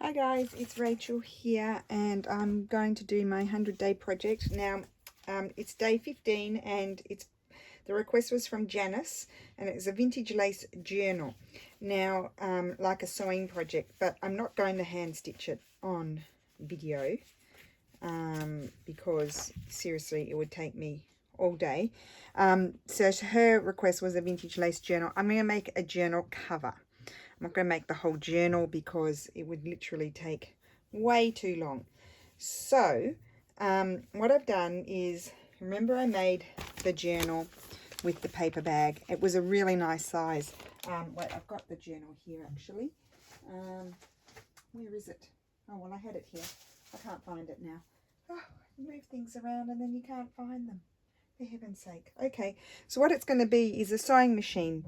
Hi guys, it's Rachel here and I'm going to do my 100-day project. Now it's day 15 and the request was from Janice and it's a vintage lace journal. Now like a sewing project, but I'm not going to hand stitch it on video because seriously it would take me all day. So her request was a vintage lace journal. I'm going to make a journal cover. I'm not going to make the whole journal because it would literally take way too long. So what I've done is, remember I made the journal with the paper bag. It was a really nice size. Wait, I've got the journal here actually. Where is it? Oh, well, I had it here. I can't find it now. Oh, you move things around and then you can't find them. For heaven's sake. Okay, so what it's going to be is a sewing machine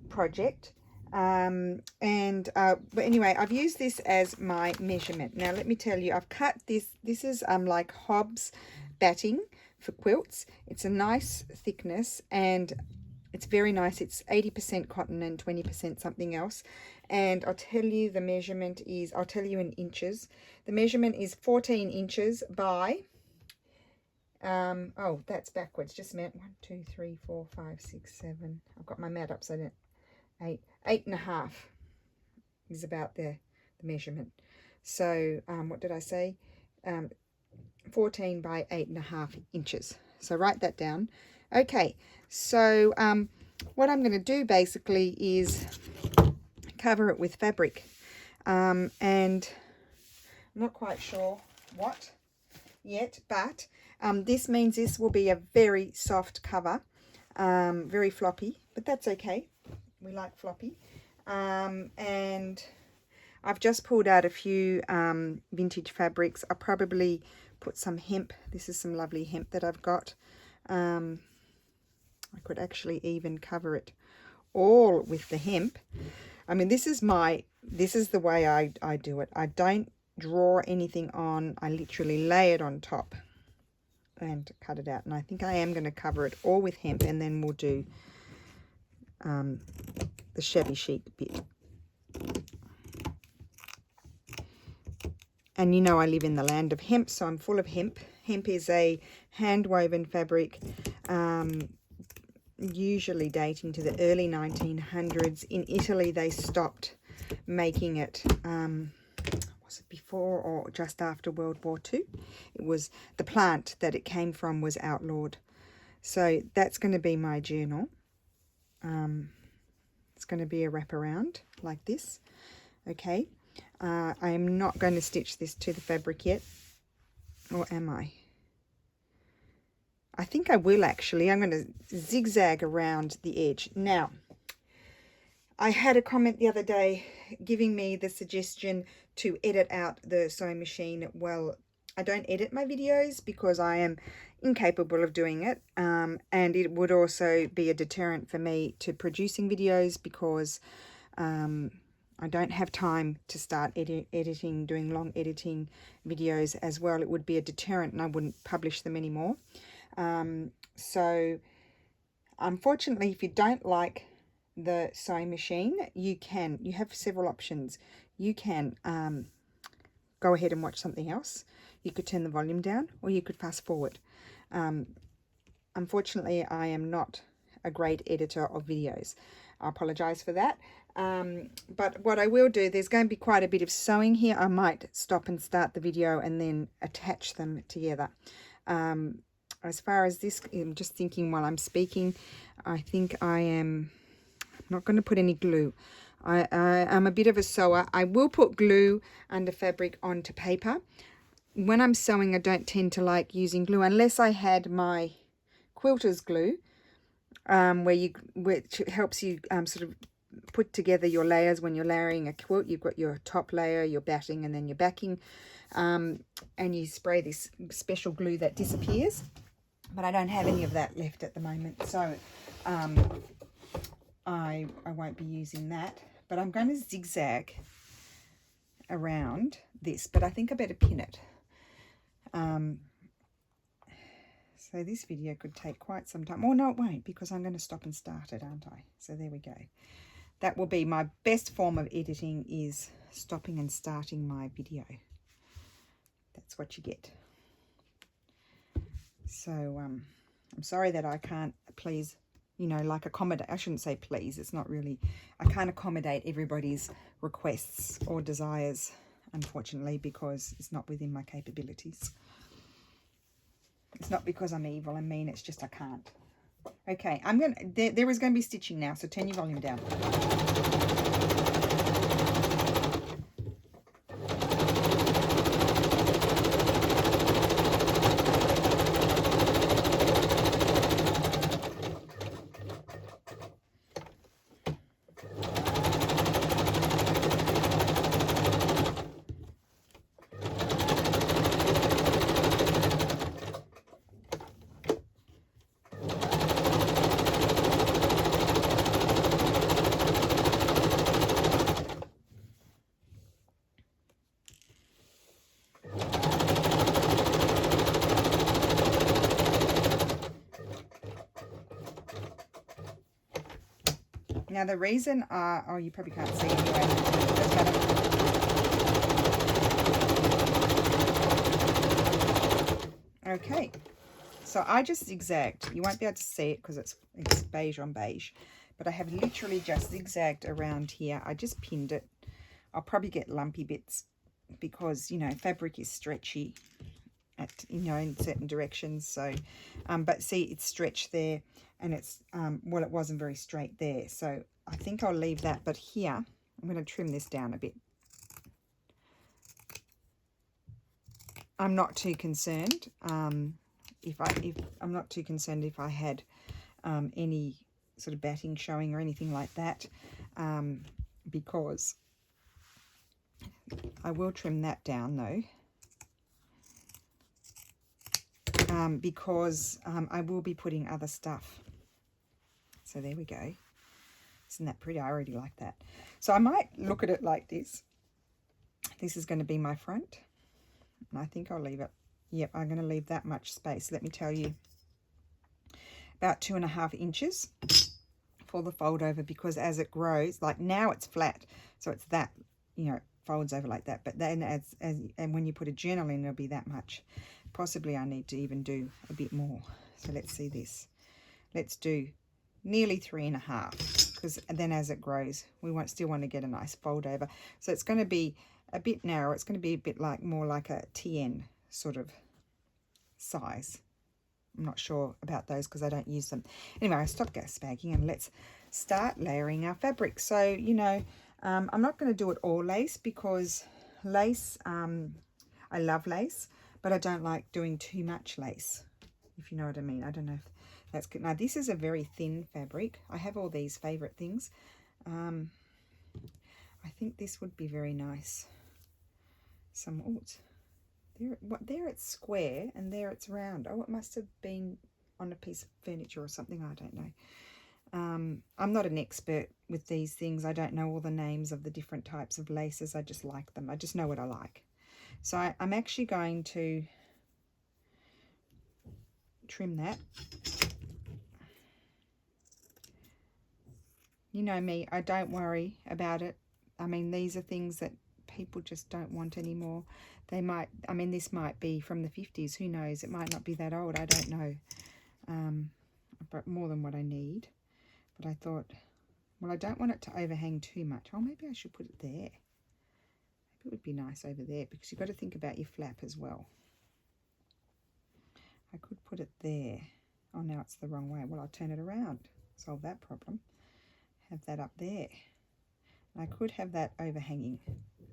project. But anyway, I've used this as my measurement. Now let me tell you, I've cut this is like Hobbs batting for quilts. It's a nice thickness and it's very nice. It's 80% cotton and 20% something else. And I'll tell you the measurement is, I'll tell you in inches. The measurement is 14 inches by oh, that's backwards, just a minute. 1 2 3 4 5 6 7. I've got my mat upside down. 8.5 is about the measurement. So what did I say? 14 by 8.5 inches. So write that down. Okay, so what I'm going to do basically is cover it with fabric, and I'm not quite sure what yet, but this means this will be a very soft cover, very floppy, but that's okay. We like floppy. And I've just pulled out a few vintage fabrics. I'll probably put some hemp. This is some lovely hemp that I've got. I could actually even cover it all with the hemp. I mean, this is the way I do it. I don't draw anything on. I literally lay it on top and cut it out. And I think I am going to cover it all with hemp, and then we'll do the shabby chic bit. And you know I live in the land of hemp, so I'm full of hemp. Hemp is a hand-woven fabric, usually dating to the early 1900s. In Italy, they stopped making it, was it before or just after World War II? It was the plant that it came from was outlawed. So that's going to be my journal. It's going to be a wraparound like this. Okay, I am not going to stitch this to the fabric yet, or am I? I think I will actually. I'm going to zigzag around the edge. Now, I had a comment the other day giving me the suggestion to edit out the sewing machine. Well, I don't edit my videos because I am incapable of doing it, and it would also be a deterrent for me to producing videos because I don't have time to start editing, doing long editing videos as well. It would be a deterrent and I wouldn't publish them anymore. So unfortunately, if you don't like the sewing machine, you have several options. You can go ahead and watch something else. You could turn the volume down, or you could fast forward. Unfortunately, I am not a great editor of videos. I apologize for that. But what I will do, there's going to be quite a bit of sewing here. I might stop and start the video and then attach them together. As far as this, I'm just thinking while I'm speaking, I think I'm not going to put any glue. I'm a bit of a sewer. I will put glue under fabric onto paper. When I'm sewing, I don't tend to like using glue unless I had my quilter's glue, which helps you sort of put together your layers. When you're layering a quilt, you've got your top layer, your batting, and then your backing, and you spray this special glue that disappears. But I don't have any of that left at the moment, so I won't be using that. But I'm going to zigzag around this, but I think I better pin it. So this video could take quite some time. Oh, no, it won't, because I'm going to stop and start it, aren't I? So there we go. that will be my best form of editing, is stopping and starting my video. That's what you get. So I'm sorry that I can't please, you know, like accommodate. I shouldn't say please. It's not really. I can't accommodate everybody's requests or desires, unfortunately, because it's not within my capabilities. It's not because I'm evil and mean. It's just I can't. Okay, I'm going to, there is going to be stitching now, so turn your volume down. Now the reason, oh, you probably can't see anyway. Doesn't matter. Okay, so I just zigzagged. You won't be able to see it because it's beige on beige, but I have literally just zigzagged around here. I just pinned it. I'll probably get lumpy bits because, you know, fabric is stretchy at, you know, in certain directions. So, but see, it's stretched there, and it's, well, it wasn't very straight there. So I think I'll leave that, but here, I'm going to trim this down a bit. I'm not too concerned. I'm not too concerned if I had any sort of batting showing or anything like that, because I will trim that down though. Because I will be putting other stuff. So there we go. Isn't that pretty? I already like that. So I might look at it like this. This is going to be my front. And I think I'll leave it. Yep, I'm going to leave that much space. Let me tell you. About 2.5 inches for the fold over, because as it grows, like now it's flat. So it's that, you know, it folds over like that. But then and when you put a journal in, it'll be that much. Possibly I need to even do a bit more. So let's see this. Let's do nearly 3.5, because then as it grows, we still want to get a nice fold over. So it's going to be a bit narrow. It's going to be a bit like more like a TN sort of size. I'm not sure about those because I don't use them. Anyway, I stopped gas bagging and let's start layering our fabric. So, you know, I'm not going to do it all lace, because lace, I love lace, but I don't like doing too much lace, if you know what I mean. I don't know if that's good. Now, this is a very thin fabric. I have all these favorite things. I think this would be very nice. There it's square and there it's round. Oh, it must have been on a piece of furniture or something. I don't know. I'm not an expert with these things. I don't know all the names of the different types of laces. I just like them. I just know what I like. So I'm actually going to trim that. You know me, I don't worry about it. I mean, these are things that people just don't want anymore. They might, I mean, this might be from the 50s. Who knows? It might not be that old. I don't know. But more than what I need. But I thought, well, I don't want it to overhang too much. Oh, maybe I should put it there. Maybe it would be nice over there, because you've got to think about your flap as well. I could put it there. Oh, now it's the wrong way. Well, I'll turn it around. Solve that problem. Have that up there. And I could have that overhanging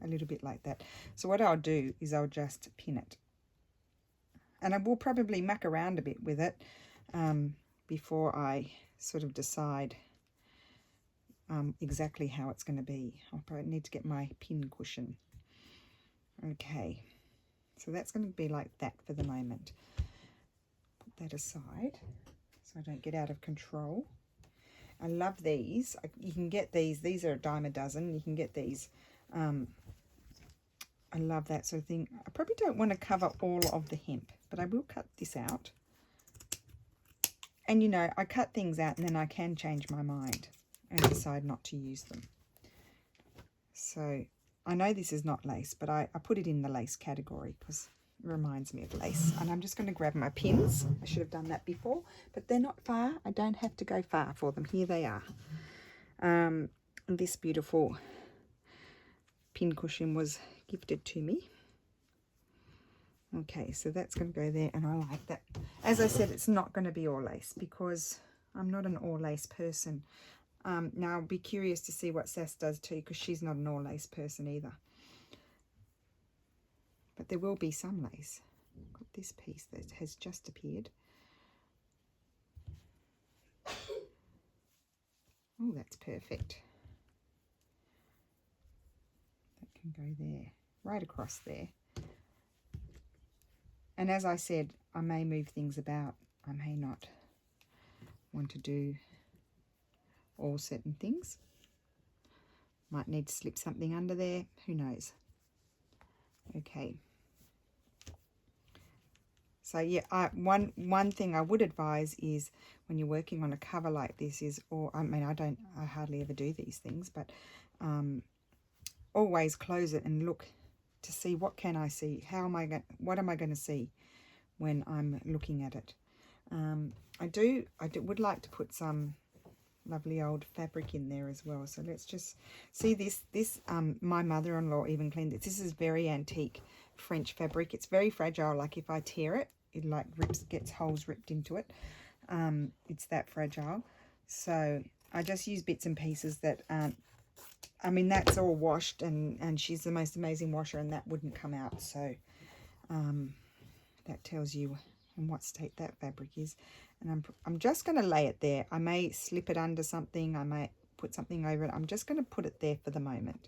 a little bit like that. So what I'll do is I'll just pin it. And I will probably muck around a bit with it before I sort of decide exactly how it's going to be. I'll probably need to get my pin cushion. Okay, so that's going to be like that for the moment. Put that aside so I don't get out of control. I love these. You can get these. These are a dime a dozen. You can get these. I love that sort of thing. I probably don't want to cover all of the hemp, but I will cut this out. And, you know, I cut things out and then I can change my mind. and decide not to use them. So I know this is not lace, but I put it in the lace category because it reminds me of lace. And I'm just going to grab my pins. I should have done that before, but they're not far. I don't have to go far for them. Here they are. This beautiful pin cushion was gifted to me. Okay, so that's going to go there, and I like that. As I said, it's not going to be all lace because I'm not an all lace person. Now I'll be curious to see what Sass does too, because she's not an all lace person either. But there will be some lace. I've got this piece that has just appeared. Oh, that's perfect. That can go there, right across there. And as I said, I may move things about. I may not want to do all certain things. Might need to slip something under there. Who knows? Okay. So yeah, one thing I would advise is when you're working on a cover like this is, or I mean, I hardly ever do these things, but always close it and look to see what can I see. What am I going to see when I'm looking at it? I would like to put some lovely old fabric in there as well. So let's just see this. My mother-in-law even cleaned it. This is very antique French fabric. It's very fragile. Like if I tear it, it like gets holes ripped into it. It's that fragile. So I just use bits and pieces that aren't. I mean, that's all washed, and she's the most amazing washer, and that wouldn't come out. So that tells you in what state that fabric is. And I'm just going to lay it there. I may slip it under something. I may put something over it. I'm just going to put it there for the moment.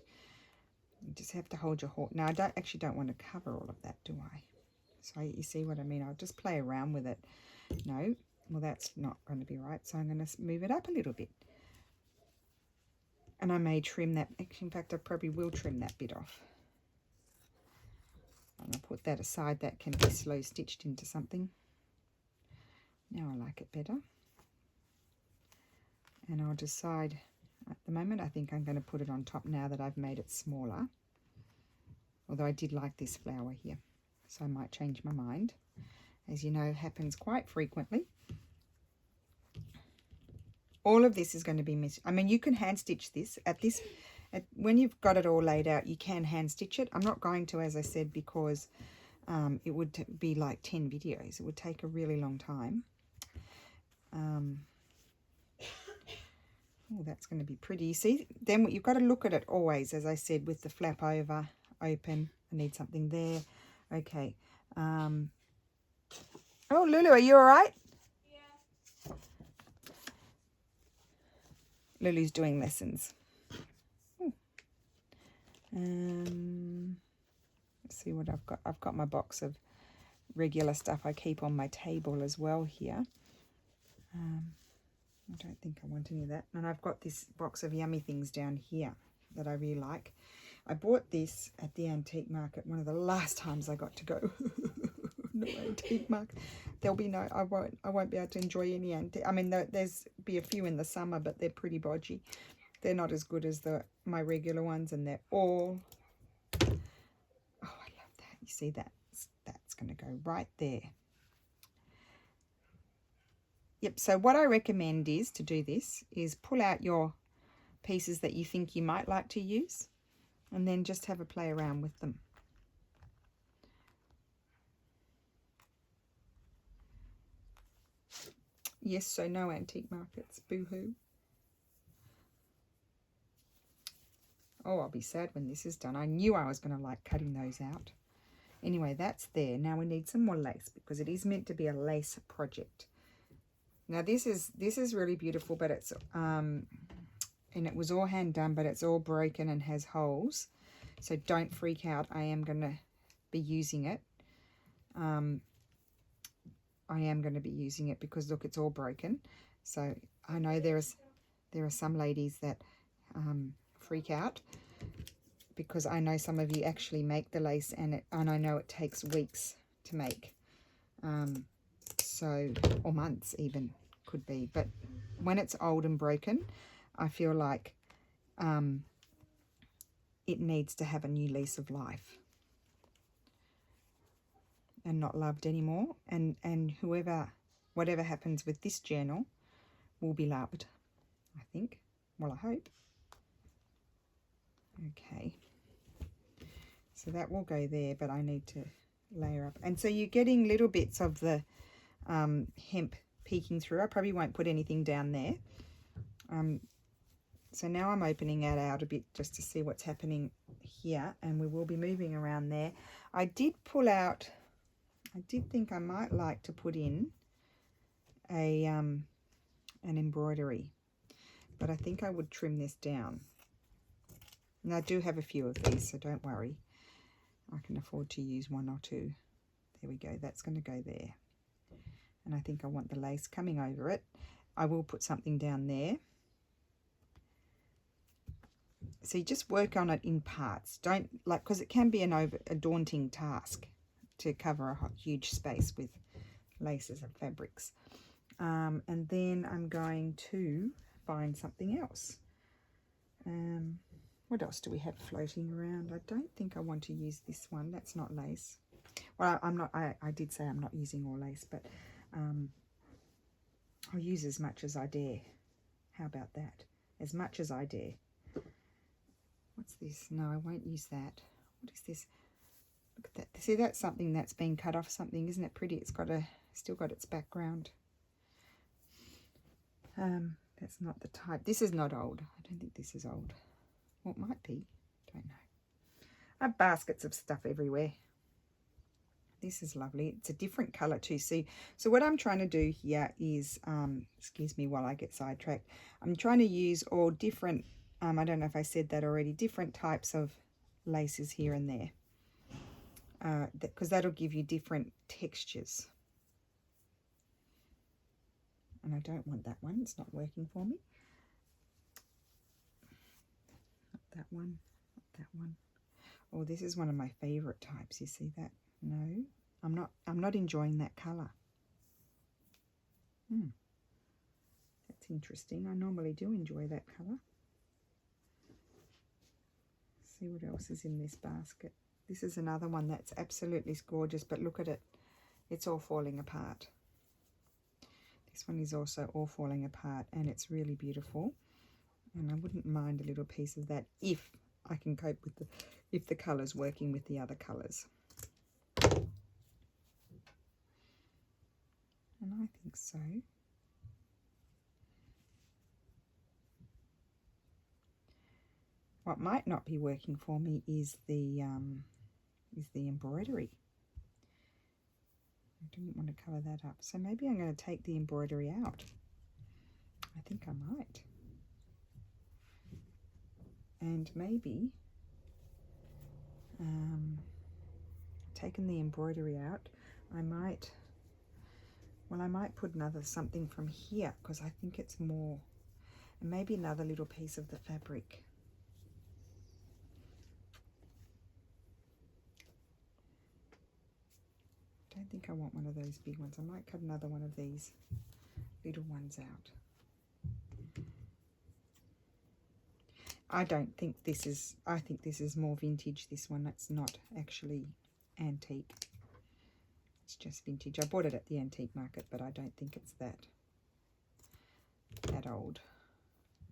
You just have to hold your horse. Now, I actually don't want to cover all of that, do I? So you see what I mean? I'll just play around with it. No, well, that's not going to be right. So I'm going to move it up a little bit. And I may trim that. In fact, I probably will trim that bit off. And I'll put that aside. That can be slow stitched into something. Now I like it better. And I'll decide, at the moment, I think I'm going to put it on top now that I've made it smaller. Although I did like this flower here. So I might change my mind. As you know, happens quite frequently. All of this is going to be I mean, you can hand stitch this. When you've got it all laid out, you can hand stitch it. I'm not going to, as I said, because it would be like 10 videos. It would take a really long time. Oh, that's going to be pretty. See, then you've got to look at it always, as I said, with the flap over, open. I need something there. Okay. Oh, Lulu, are you all right? Yeah. Lulu's doing lessons. Let's see what I've got. I've got my box of regular stuff I keep on my table as well here. I don't think I want any of that. And I've got this box of yummy things down here that I really like. I bought this at the antique market, one of the last times I got to go. No antique market. There'll be no, I won't be able to enjoy any antique. I mean, there's be a few in the summer, but they're pretty bodgy. They're not as good as my regular ones, and they're all, oh, I love that. You see that? That's going to go right there. Yep, so what I recommend is to do this is pull out your pieces that you think you might like to use, and then just have a play around with them. Yes, so no antique markets, boo-hoo. Oh, I'll be sad when this is done. I knew I was going to like cutting those out. Anyway, that's there. Now we need some more lace because it is meant to be a lace project. Now this is really beautiful, but it's and it was all hand done, but it's all broken and has holes. So don't freak out. I am going to be using it. I am going to be using it because look, it's all broken. So I know there are some ladies that freak out because I know some of you actually make the lace, and I know it takes weeks to make. So, or months even could be. But when it's old and broken, I feel like it needs to have a new lease of life and not loved anymore. And whatever happens with this journal will be loved, I think. Well, I hope. Okay. So that will go there, but I need to layer up. And so you're getting little bits of the hemp peeking through. I probably won't put anything down there. So now I'm opening that out a bit just to see what's happening here, and we will be moving around there. I did pull out, I did think I might like to put in a an embroidery, but I think I would trim this down. And I do have a few of these, so don't worry. I can afford to use one or two. There we go, that's going to go there. And I think I want the lace coming over it. I will put something down there. So you just work on it in parts. Don't, like, because it can be a daunting task to cover a huge space with laces and fabrics. And then I'm going to find something else. What else do we have floating around? I don't think I want to use this one. That's not lace. Well, I'm not. I did say I'm not using all lace, but I'll use as much as I dare. How about that? As much as I dare. What's this? No, I won't use that. What is this? Look at that. See, that's something that's been cut off something. Isn't it pretty? It's got still got its background. That's not the type. This is not old. I don't think this is old. Well, it might be. Don't know. I have baskets of stuff everywhere. This is lovely. It's a different colour too. See, so what I'm trying to do here is, excuse me while I get sidetracked, I'm trying to use all different, I don't know if I said that already, different types of laces here and there. Because that'll give you different textures. And I don't want that one. It's not working for me. Not that one. Not that one. Oh, this is one of my favourite types. You see that? No, I'm not enjoying that colour. That's interesting. I normally do enjoy that colour. See what else is in this basket. This is another one that's absolutely gorgeous, but look at it. It's all falling apart. This one is also all falling apart, and it's really beautiful. And I wouldn't mind a little piece of that if I can cope with if the colour's working with the other colours. And I think so. What might not be working for me is the embroidery. I didn't want to cover that up, so maybe I'm going to take the embroidery out. I think I might. And maybe taking the embroidery out, I might put something from here, because I think it's more, and maybe another little piece of the fabric. I don't think I want one of those big ones. I might cut another one of these little ones out. I think this is more vintage, this one. That's not actually antique. It's just vintage. I bought it at the antique market, but I don't think it's that old.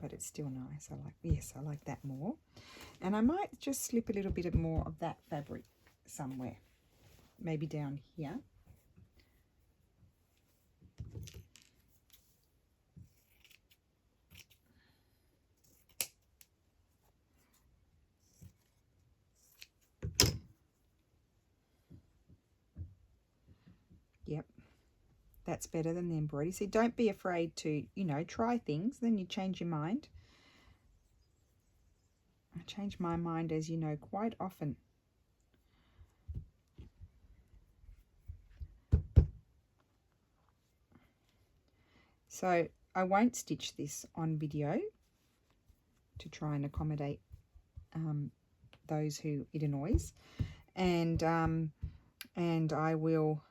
But it's still nice. I like that more. And I might just slip a little bit more of that fabric somewhere. Maybe down here. Yep, that's better than the embroidery. See, don't be afraid to, try things, then you change your mind. I change my mind, as you know, quite often. So I won't stitch this on video to try and accommodate those who it annoys, and I will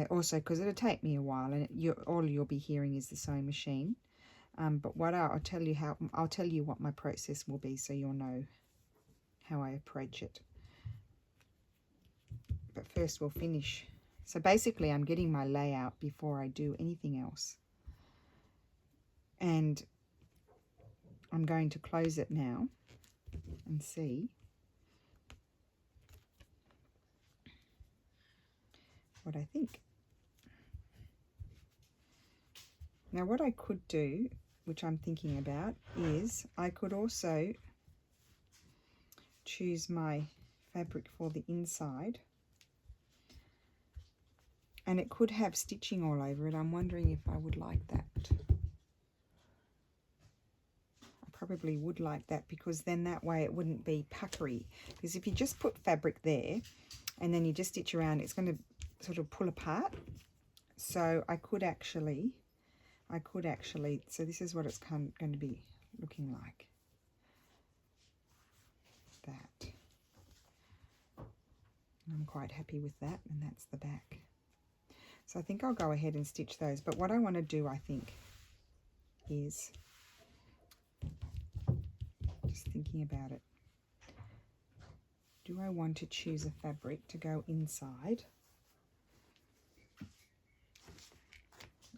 also, because it'll take me a while, and all you'll be hearing is the sewing machine. But what I'll tell you what my process will be, so you'll know how I approach it. But first we'll finish. So basically I'm getting my layout before I do anything else. And I'm going to close it now and see what I think. Now what I could do, which I'm thinking about, is I could also choose my fabric for the inside, and it could have stitching all over it. I'm wondering if I would like that. I probably would like that, because then that way it wouldn't be puckery. Because if you just put fabric there and then you just stitch around, it's going to sort of pull apart. So I could actually, so this is what it's going to be looking like. That. I'm quite happy with that, and that's the back. So I think I'll go ahead and stitch those. But what I want to do, I think, is, just thinking about it, do I want to choose a fabric to go inside?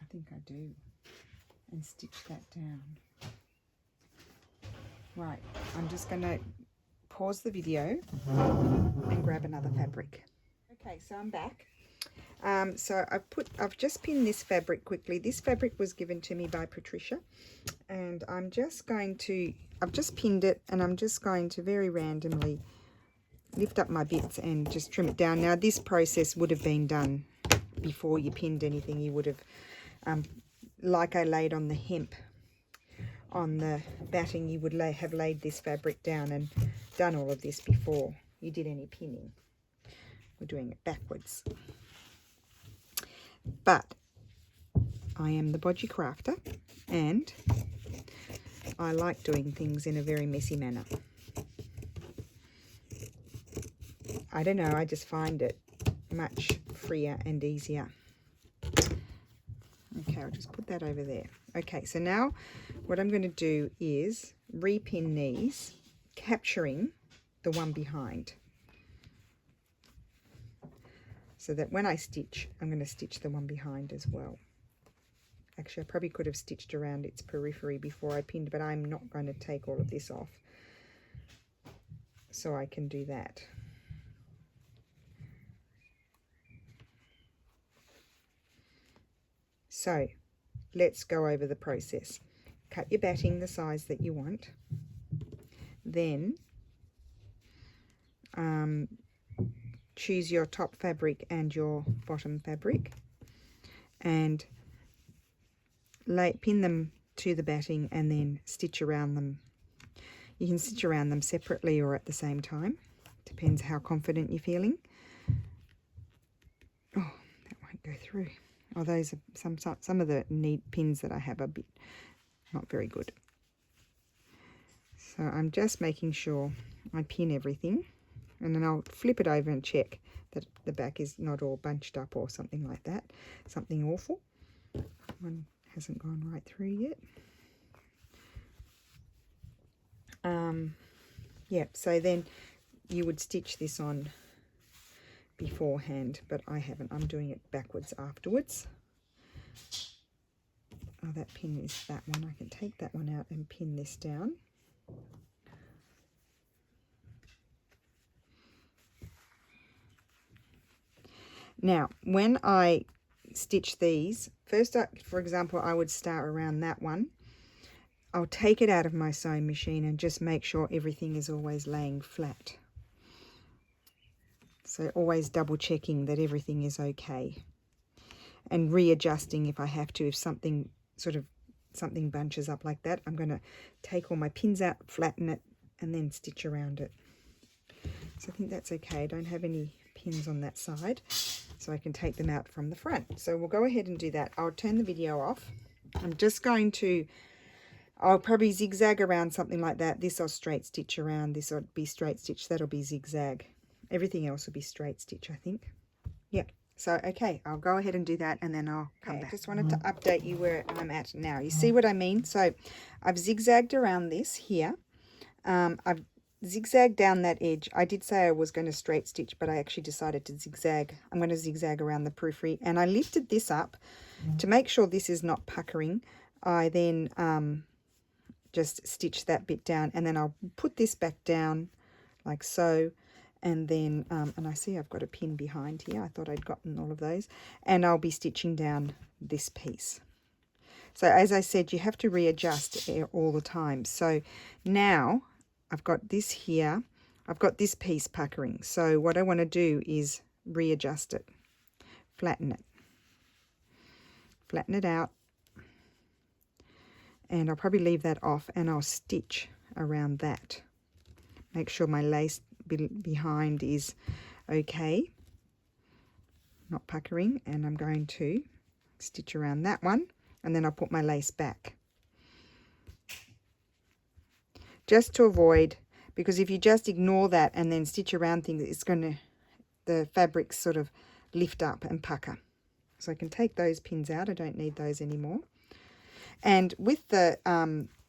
I think I do. And stitch that down. Right, I'm just going to pause the video and grab another fabric. Okay, so I'm back. So I've just pinned this fabric quickly. This fabric was given to me by Patricia, and I've just pinned it, and I'm just going to very randomly lift up my bits and just trim it down. Now this process would have been done before you pinned anything. You would have, like I laid on the hemp on the batting, you would have laid this fabric down and done all of this before you did any pinning. We're doing it backwards. But I am the bodgy crafter, and I like doing things in a very messy manner. I don't know, I just find it much freer and easier. Okay, I'll just put that over there. Okay, so now what I'm going to do is repin these, capturing the one behind, so that when I stitch, I'm going to stitch the one behind as well. Actually, I probably could have stitched around its periphery before I pinned, but I'm not going to take all of this off, so I can do that. So let's go over the process. Cut your batting the size that you want. Then choose your top fabric and your bottom fabric, and pin them to the batting, and then stitch around them. You can stitch around them separately or at the same time. Depends how confident you're feeling. Oh, that won't go through. Oh, those are some of the neat pins that I have are a bit not very good. So I'm just making sure I pin everything, and then I'll flip it over and check that the back is not all bunched up or something like that. Something awful. One hasn't gone right through yet. Yeah, so then you would stitch this on beforehand, but I haven't. I'm doing it backwards afterwards. Oh, that pin is that one. I can take that one out and pin this down. Now, when I stitch these, first, for example, I would start around that one. I'll take it out of my sewing machine and just make sure everything is always laying flat. So always double checking that everything is okay, and readjusting if I have to. If something bunches up like that, I'm going to take all my pins out, flatten it, and then stitch around it. So I think that's okay. I don't have any pins on that side, so I can take them out from the front. So we'll go ahead and do that. I'll turn the video off. I'm just going to, I'll probably zigzag around something like that. This I'll straight stitch around. This will be straight stitch. That'll be zigzag. Everything else will be straight stitch, I think. Yep. So, okay, I'll go ahead and do that, and then I'll come back. I just wanted to update you where I'm at now. You see what I mean? So I've zigzagged around this here. I've zigzagged down that edge. I did say I was going to straight stitch, but I actually decided to zigzag. I'm going to zigzag around the periphery, and I lifted this up to make sure this is not puckering. I then just stitch that bit down, and then I'll put this back down like so. And then, and I see I've got a pin behind here. I thought I'd gotten all of those. And I'll be stitching down this piece. So as I said, you have to readjust all the time. So now I've got this here. I've got this piece puckering. So what I want to do is readjust it. Flatten it. Flatten it out. And I'll probably leave that off, and I'll stitch around that. Make sure my lace behind is okay, not puckering, and I'm going to stitch around that one, and then I'll put my lace back, just to avoid, because if you just ignore that and then stitch around things, it's going to, the fabrics sort of lift up and pucker. So I can take those pins out. I don't need those anymore. And with the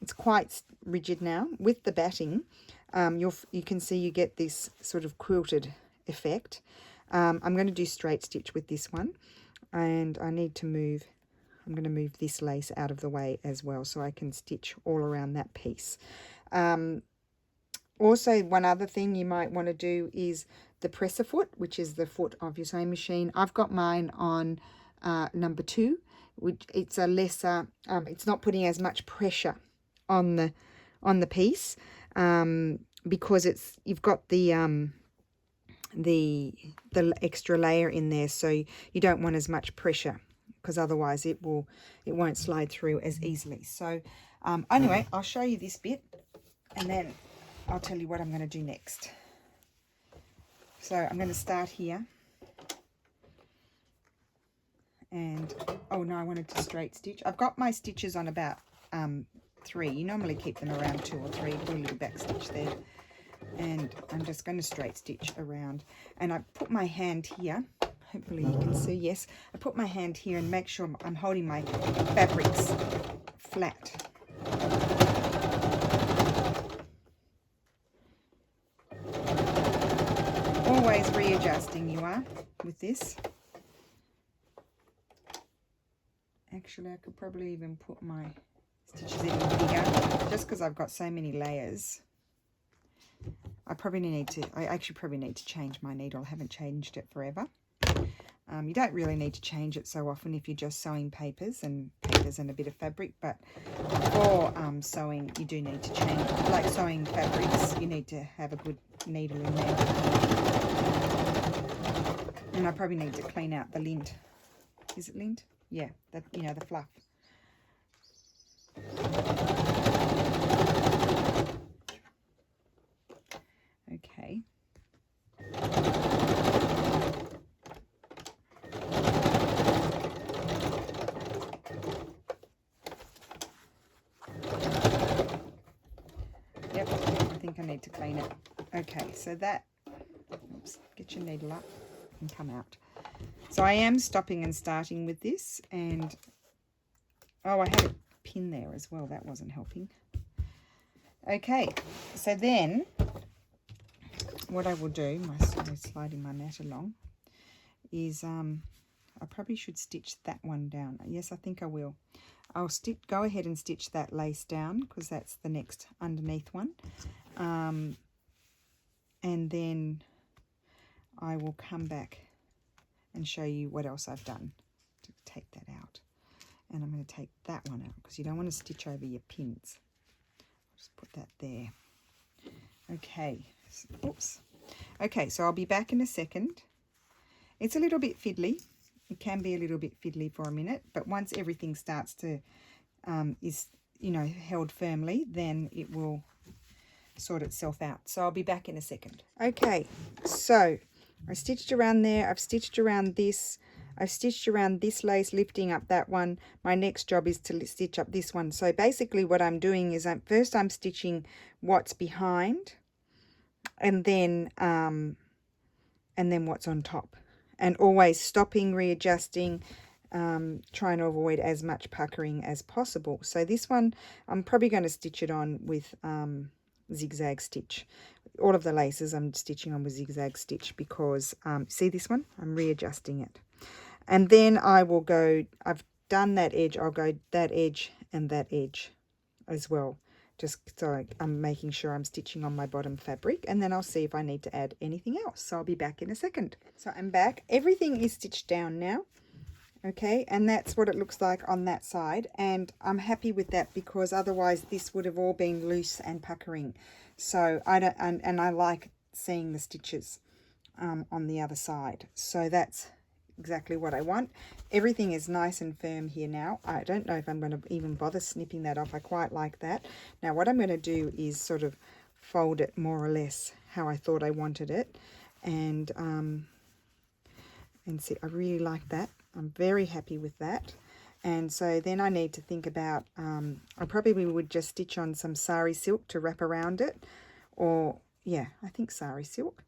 it's quite rigid now. With the batting, you can see you get this sort of quilted effect. I'm going to do straight stitch with this one, and I need to move, I'm going to move this lace out of the way as well, so I can stitch all around that piece. Also, one other thing you might want to do is the presser foot, which is the foot of your sewing machine. I've got mine on number 2, which it's a lesser, it's not putting as much pressure on the piece, because you've got the extra layer in there, so you don't want as much pressure, because otherwise it won't slide through as easily. So anyway, I'll show you this bit, and then I'll tell you what I'm going to do next. So I'm going to start here. And, oh no, I wanted to straight stitch. I've got my stitches on about 3. You normally keep them around 2 or 3. Do a little back stitch there. And I'm just going to straight stitch around. And I put my hand here. Hopefully you can see, yes. I put my hand here and make sure I'm holding my fabrics flat. Always readjusting you are with this. Actually, I could probably even put my stitches even bigger, just because I've got so many layers. I actually probably need to change my needle. I haven't changed it forever. You don't really need to change it so often if you're just sewing papers and a bit of fabric, but for sewing, you do need to change. Like sewing fabrics, you need to have a good needle in there. And I probably need to clean out the lint. Is it lint? Yeah, the fluff. Okay. Yep, I think I need to clean it. Okay, so that, oops, get your needle up and come out. So I am stopping and starting with this, and oh, I had a pin there as well. That wasn't helping. Okay, so then what I will do, sliding my mat along, is I probably should stitch that one down. Yes, I think I will. I'll go ahead and stitch that lace down, because that's the next underneath one. And then I will come back and show you what else I've done to take that out. And I'm going to take that one out, because you don't want to stitch over your pins. I'll just put that there. Okay. Oops. Okay, so I'll be back in a second. It's a little bit fiddly. It can be a little bit fiddly for a minute, but once everything starts to held firmly, then it will sort itself out. So I'll be back in a second. Okay, so I stitched around there. I've stitched around this. I've stitched around this lace, lifting up that one. My next job is to stitch up this one. So basically what I'm doing is first I'm stitching what's behind, and then what's on top. and always stopping, readjusting, trying to avoid as much puckering as possible. So this one, I'm probably going to stitch it on with zigzag stitch. All of the laces I'm stitching on with zigzag stitch because, see this one? I'm readjusting it. And then I will go, I've done that edge, I'll go that edge and that edge as well. Just so I'm making sure I'm stitching on my bottom fabric, and then I'll see if I need to add anything else. So I'll be back in a second. So I'm back. Everything is stitched down now. Okay, and that's what it looks like on that side, and I'm happy with that because otherwise this would have all been loose and puckering. So I don't, and I like seeing the stitches on the other side. So that's exactly what I want. Everything is nice and firm here now. I don't know if I'm going to even bother snipping that off. I quite like that. Now what I'm going to do is sort of fold it more or less how I thought I wanted it, and see, I really like that. I'm very happy with that. And so then I need to think about, I probably would just stitch on some sari silk to wrap around it, or yeah, I think sari silk.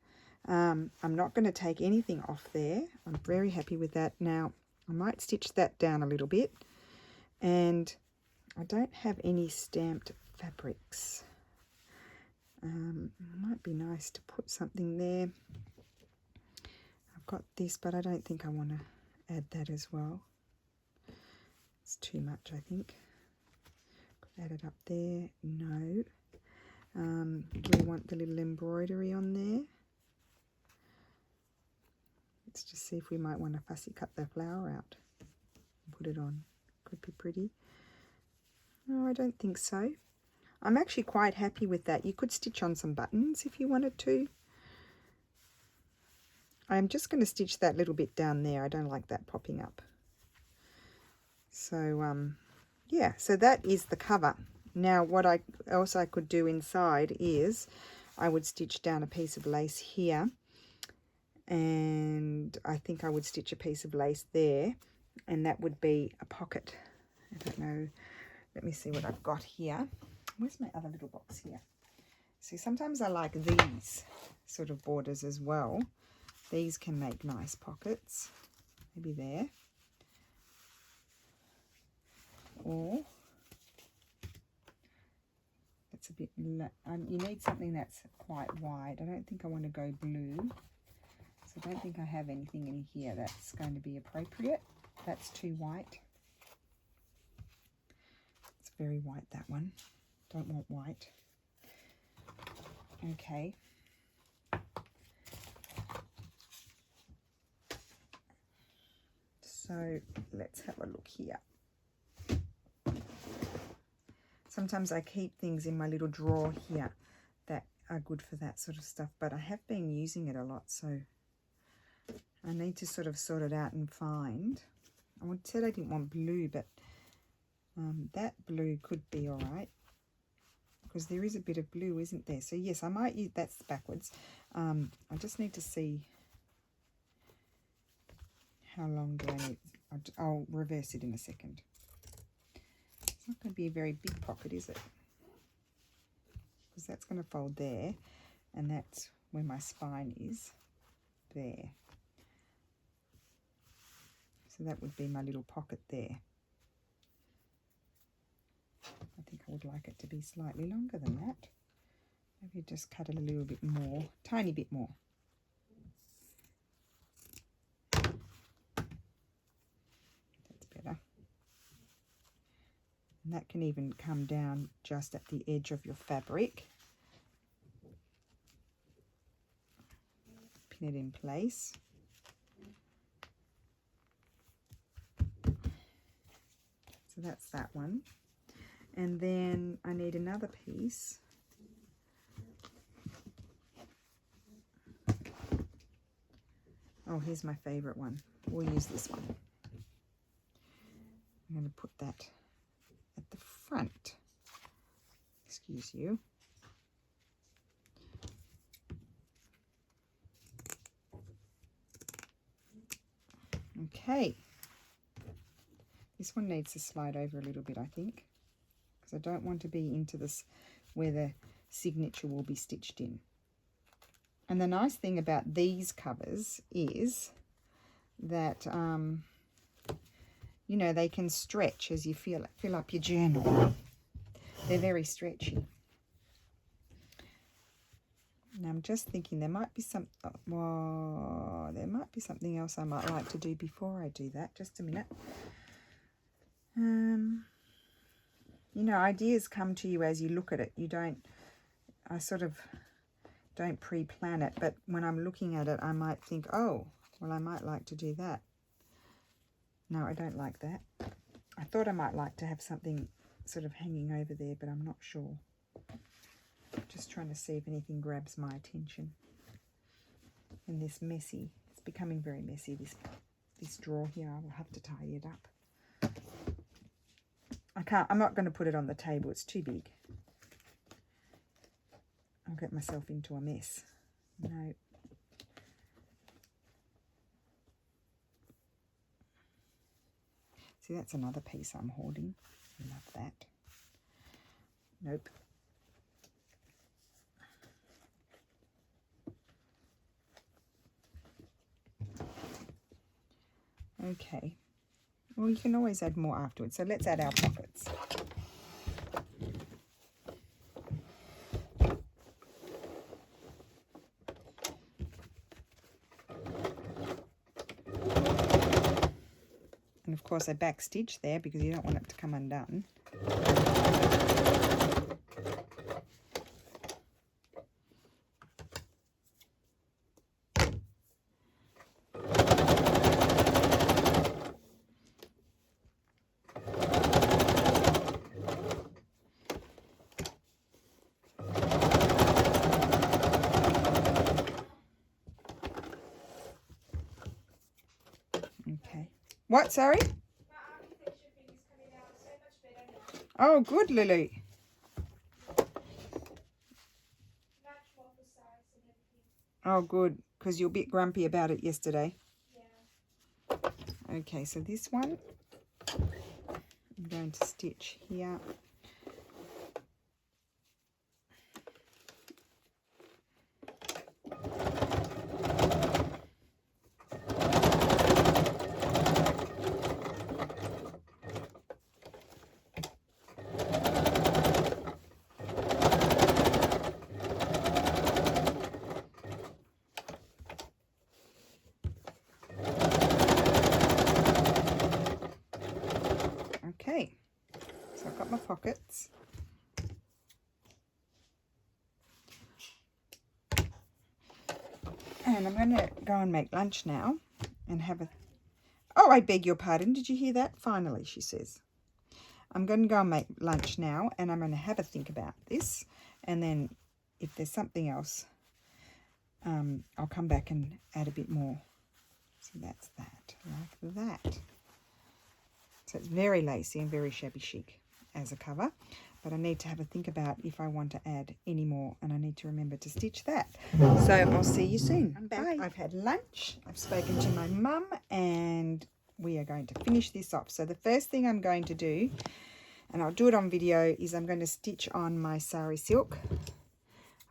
I'm not going to take anything off there. I'm very happy with that. Now I might stitch that down a little bit, and I don't have any stamped fabrics. It might be nice to put something there. I've got this, but I don't think I want to add that as well. It's too much, I think. Could add it up there. No. Do we want the little embroidery on there? Let's just see if we might want to fussy cut the flower out and put it on. Could be pretty. No, I don't think so. I'm actually quite happy with that. You could stitch on some buttons if you wanted to. I'm just going to stitch that little bit down there. I don't like that popping up. So, yeah, so that is the cover. Now, what else I could do inside is I would stitch down a piece of lace here, and I think I would stitch a piece of lace there, and that would be a pocket. I don't know. Let me see what I've got here. Where's my other little box here? See, sometimes I like these sort of borders as well. These can make nice pockets, maybe there, or that's a bit, you need something that's quite wide. I don't think I want to go blue, so I don't think I have anything in here that's going to be appropriate. That's too white. It's very white, that one. Don't want white. Okay. So let's have a look here. Sometimes I keep things in my little drawer here that are good for that sort of stuff, but I have been using it a lot, so I need to sort of sort it out and find. I said I didn't want blue, but that blue could be all right, because there is a bit of blue, isn't there? So yes, I might use, that's backwards. I just need to see how long do I need. I'll reverse it in a second. It's not going to be a very big pocket, is it? Because that's going to fold there, and that's where my spine is, there. So that would be my little pocket there. I think I would like it to be slightly longer than that. Maybe just cut it a little bit more, tiny bit more. That's better. And that can even come down just at the edge of your fabric. Pin it in place. So that's that one. And then I need another piece. Oh, here's my favorite one. We'll use this one. I'm going to put that at the front. Excuse you. Okay. This one needs to slide over a little bit, I think, because I don't want to be into this where the signature will be stitched in. And the nice thing about these covers is that, you know, they can stretch as you fill up your journal. They're very stretchy. And I'm just thinking there might be there might be something else I might like to do before I do that. Just a minute. You know, ideas come to you as you look at it. I sort of don't pre-plan it, but when I'm looking at it, I might think, oh, well, I might like to do that. No, I don't like that. I thought I might like to have something sort of hanging over there, but I'm not sure. Just trying to see if anything grabs my attention. And this messy, it's becoming very messy, this drawer here. I will have to tidy it up. I'm not going to put it on the table, it's too big. I'll get myself into a mess. No. See, that's another piece I'm hoarding. I love that. Nope. Okay. Well, you can always add more afterwards. So let's add our pockets. And of course I back stitch there because you don't want it to come undone. Okay. What, sorry? Oh, good, Lily. Oh, good, because you're a bit grumpy about it yesterday. Yeah. Okay, so this one, I'm going to stitch here. Okay, so I've got my pockets. And I'm going to go and make lunch now and have a... Oh, I beg your pardon. Did you hear that? Finally, she says. I'm going to go and make lunch now and I'm going to have a think about this. And then if there's something else, I'll come back and add a bit more. So that's that, like that. So it's very lacy and very shabby chic as a cover. But I need to have a think about if I want to add any more, and I need to remember to stitch that. So I'll see you soon. I'm back. Bye. I've had lunch, I've spoken to my mum, and we are going to finish this off. So the first thing I'm going to do, and I'll do it on video, is I'm going to stitch on my sari silk.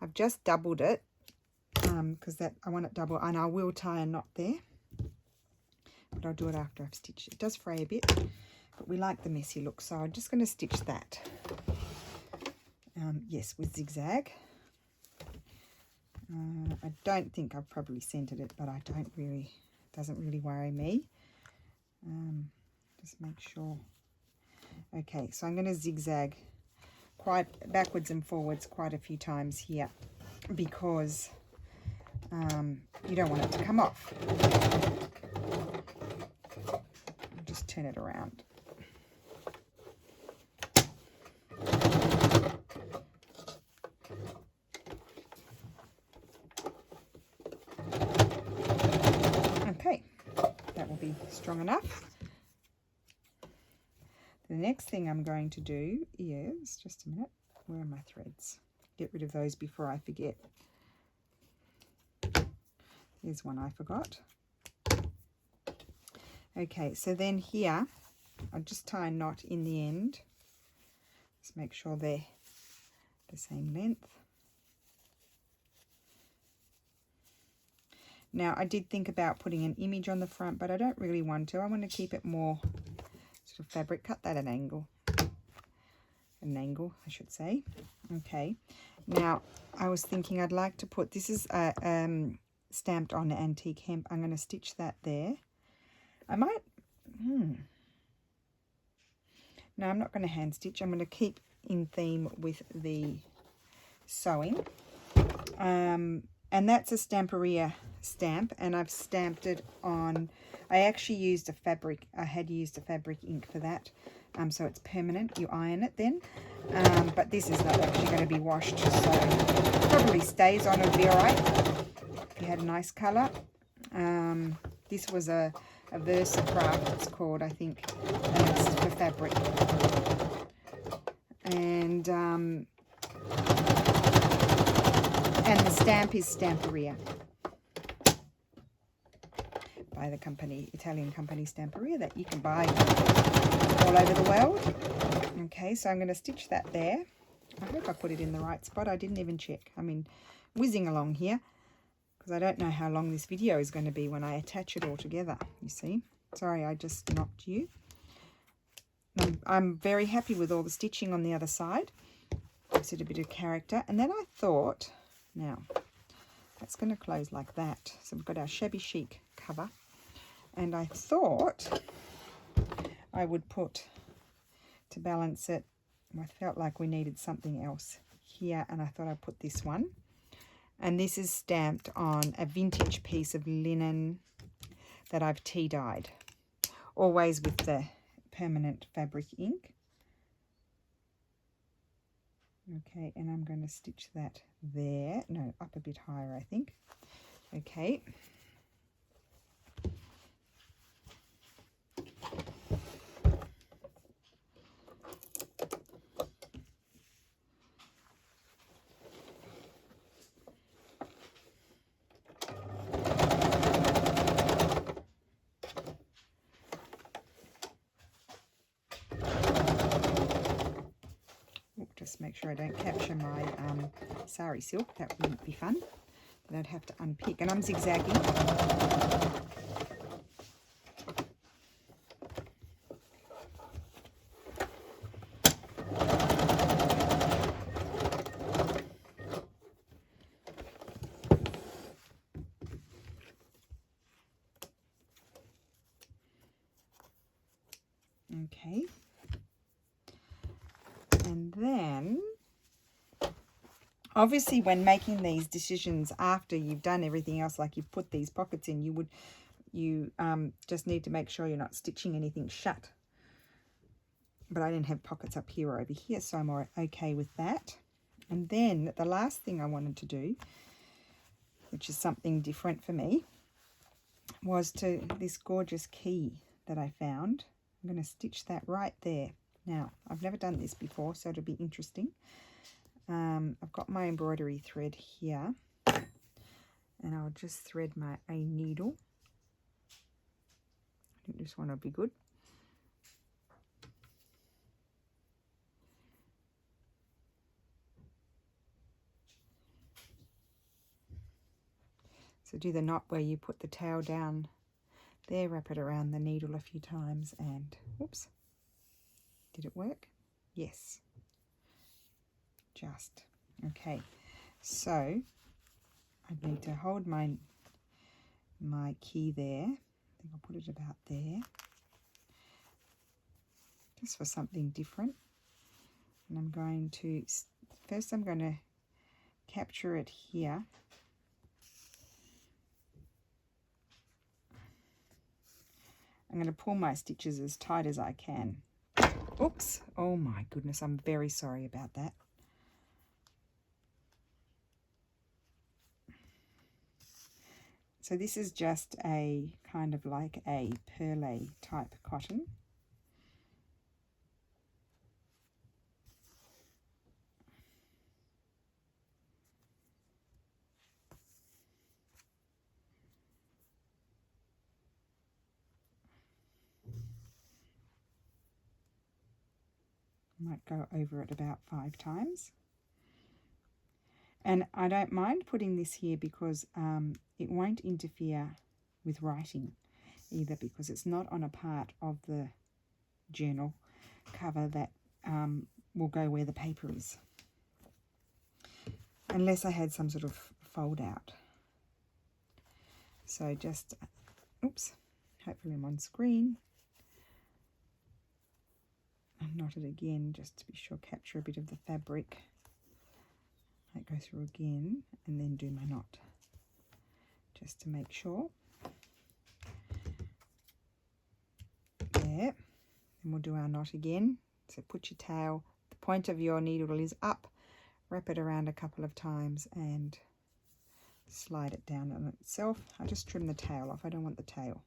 I've just doubled it because I want it double, and I will tie a knot there, but I'll do it after I've stitched it. It does fray a bit, but we like the messy look, so I'm just going to stitch that. Yes, with zigzag. I don't think I've probably centered it, but it doesn't really worry me. Just make sure. Okay, so I'm going to zigzag quite backwards and forwards quite a few times here because you don't want it to come off. I'll just turn it around. Okay, that will be strong enough. The next thing I'm going to do is, just a minute, where are my threads? Get rid of those before I forget. Here's one I forgot. Okay, so then here, I'll just tie a knot in the end. Just make sure they're the same length. Now, I did think about putting an image on the front, but I don't really want to. I want to keep it more sort of fabric. Cut that at an angle. An angle, I should say. Okay. Now, I was thinking I'd like to put, this is stamped on antique hemp. I'm going to stitch that there. I might, no, I'm not going to hand stitch. I'm going to keep in theme with the sewing. And that's a Stamperia stamp, and I've stamped it on, I actually used a fabric, I had used a fabric ink for that, so it's permanent. You iron it then, but this is not actually going to be washed, so probably stays on. It'll be all right if you had a nice colour. This was a VersaCraft, it's called, I think, and it's for fabric. And the stamp is Stamperia, by the company, Italian company Stamperia, that you can buy all over the world. Okay, so I'm going to stitch that there. I hope I put it in the right spot. I didn't even check. I mean, whizzing along here, because I don't know how long this video is going to be when I attach it all together, you see. Sorry, I just knocked you. I'm very happy with all the stitching on the other side. Gives it a bit of character. And then I thought, now, that's going to close like that. So we've got our shabby chic cover. And I thought I would put, to balance it, I felt like we needed something else here, and I thought I'd put this one. And this is stamped on a vintage piece of linen that I've tea dyed, always with the permanent fabric ink. Okay, and I'm going to stitch that there. No, up a bit higher, I think. Okay. Just make sure I don't capture my sari silk. That wouldn't be fun. Then I'd have to unpick. And I'm zigzagging. Okay. And then, obviously, when making these decisions after you've done everything else, like you've put these pockets in, you just need to make sure you're not stitching anything shut. But I didn't have pockets up here or over here, so I'm okay with that. And then the last thing I wanted to do, which is something different for me, was to this gorgeous key that I found. I'm going to stitch that right there. Now, I've never done this before, so it'll be interesting. I've got my embroidery thread here, and I'll just thread a needle. I think this one will be good. So do the knot where you put the tail down there, wrap it around the needle a few times, and whoops. Did it work? Yes. Just. Okay. So I need to hold my key there. I think I'll put it about there. Just for something different. And I'm going to, first I'm going to capture it here. I'm going to pull my stitches as tight as I can. Oops, oh my goodness, I'm very sorry about that. So this is just a kind of like a perle type cotton. Might go over it about 5 times. And I don't mind putting this here because it won't interfere with writing either, because it's not on a part of the journal cover that will go where the paper is. Unless I had some sort of fold out. So just, oops, hopefully I'm on screen. And knot it again just to be sure, capture a bit of the fabric. Might go through again and then do my knot just to make sure. There. Then we'll do our knot again. So put your tail, the point of your needle is up, wrap it around a couple of times and slide it down on itself. I just trim the tail off. I don't want the tail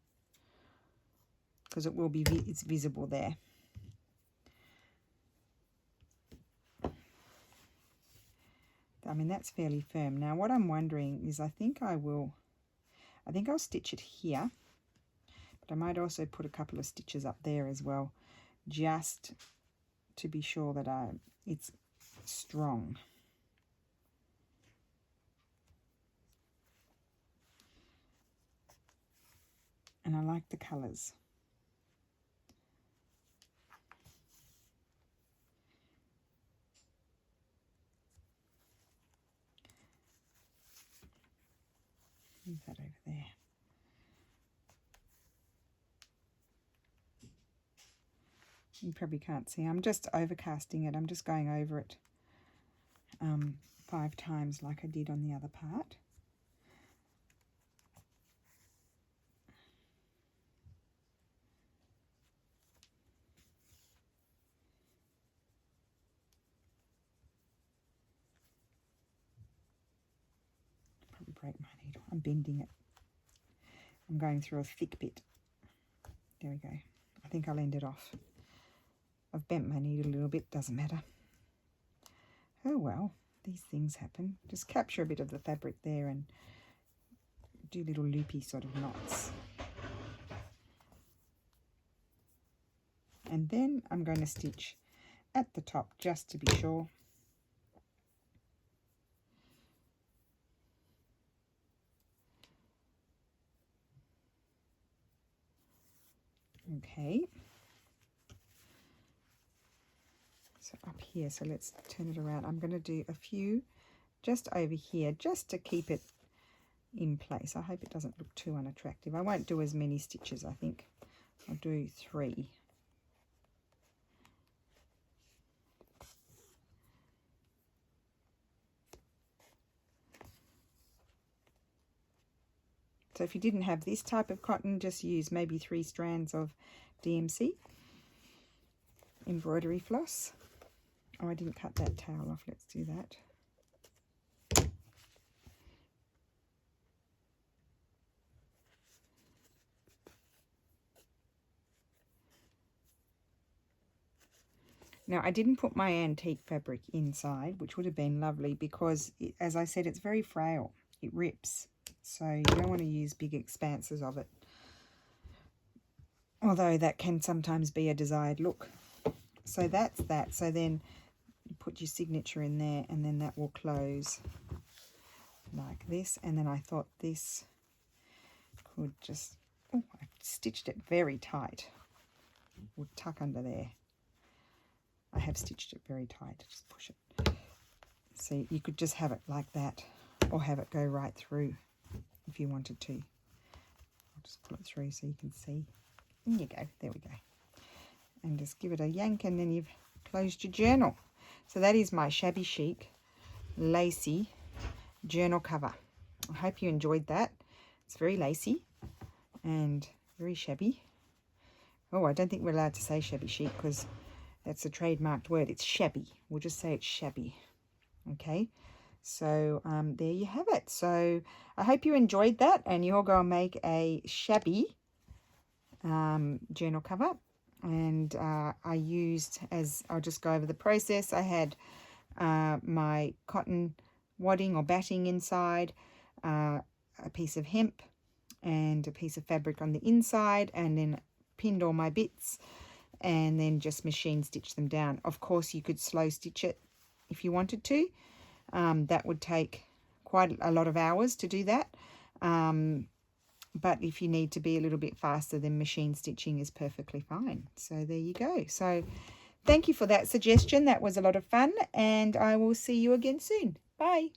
because it will be, it's visible there. I mean, that's fairly firm. Now what I'm wondering is I think I'll stitch it here, but I might also put a couple of stitches up there as well, just to be sure that it's strong. And I like the colours. Move that over there. You probably can't see. I'm just overcasting it. I'm just going over it 5 times like I did on the other part. Probably break my needle. I'm bending it. I'm going through a thick bit. There we go. I think I'll end it off. I've bent my needle a little bit, doesn't matter. Oh well, these things happen. Just capture a bit of the fabric there and do little loopy sort of knots. And then I'm going to stitch at the top just to be sure. Okay. So up here, so let's turn it around. I'm going to do a few just over here just to keep it in place. I hope it doesn't look too unattractive. I won't do as many stitches, I think. I'll do 3. So if you didn't have this type of cotton, just use maybe 3 strands of DMC embroidery floss. Oh, I didn't cut that tail off. Let's do that. Now, I didn't put my antique fabric inside, which would have been lovely because, as I said, it's very frail. It rips. So you don't want to use big expanses of it. Although that can sometimes be a desired look. So that's that. So then you put your signature in there and then that will close like this. And then I thought this could just, oh, I stitched it very tight. Would tuck under there. I have stitched it very tight. Just push it. So you could just have it like that or have it go right through if you wanted to. I'll just pull it through so you can see. There you go. There we go. And just give it a yank and then you've closed your journal. So that is my shabby chic lacy journal cover. I hope you enjoyed that. It's very lacy and very shabby. Oh, I don't think we're allowed to say shabby chic because that's a trademarked word. It's shabby. We'll just say it's shabby. Okay. So there you have it. So I hope you enjoyed that and you'll go and make a shabby journal cover. And I used, as I'll just go over the process, I had my cotton wadding or batting inside, a piece of hemp and a piece of fabric on the inside, and then pinned all my bits and then just machine stitch them down. Of course you could slow stitch it if you wanted to, that would take quite a lot of hours to do that. But if you need to be a little bit faster, then machine stitching is perfectly fine. So there you go. So thank you for that suggestion. That was a lot of fun, and I will see you again soon. Bye.